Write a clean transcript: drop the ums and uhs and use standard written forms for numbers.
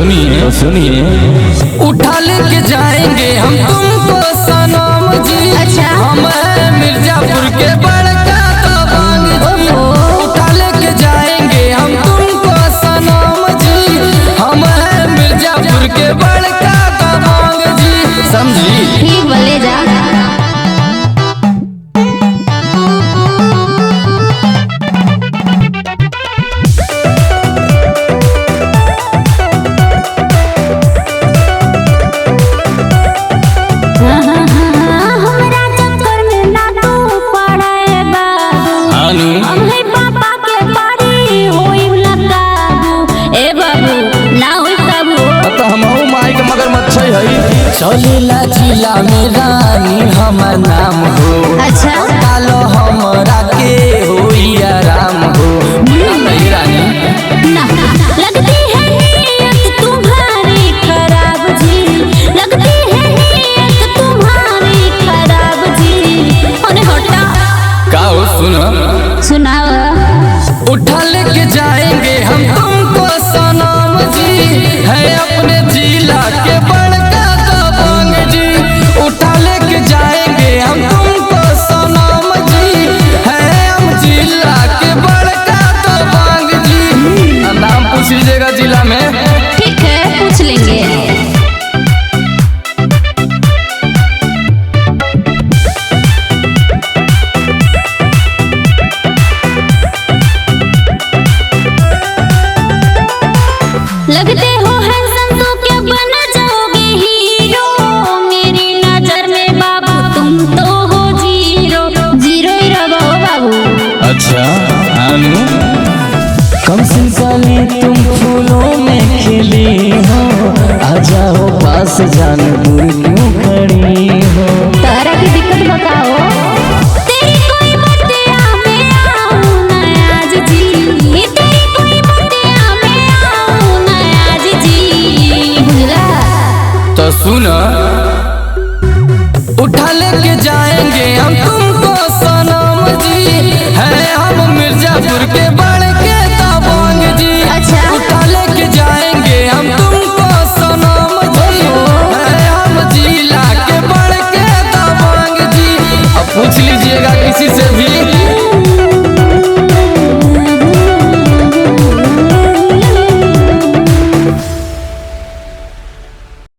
सुनिए सुनिए। उठा लेके जाएंगे हम तुमको सनम जी। अच्छा। हम हैं मिर्जापुर के बड़का दबंग जी। उठा लेके जाएंगे हम तुमको सनम जी। हम हैं मिर्जापुर के बड़का दबंग जी। समझी? ठीक बोले जा। चलेला जिला में रानी हमर नाम हो। अच्छा। कालो हमरा के हो आराम हो। नहीं रानी ना लगती है नीयत तुम्हारी खराब जी। लगती है नीयत तुम्हारी खराब जी। ओने हटा का हो सुनो सुनाओ। उठा लेके जाएंगे हम तुमको सनम जी। है अपने जिला के बड़का दबंग जी। उठा लेके जाएंगे हम तुमको सनम जी। है हम जिला के बड़का दबंग जी। नाम पूछ लीजिएगा जिला में। ठीक है पूछ लेंगे। लगते हो हैंडसम तो क्या बन जाओगे हीरो। मेरी नजर में बाबू तुम तो हो जीरो। जीरो ही रहो बाबू। अच्छा आनू कम से काली तुम फूलों में खिली हो। आ जाओ पास जान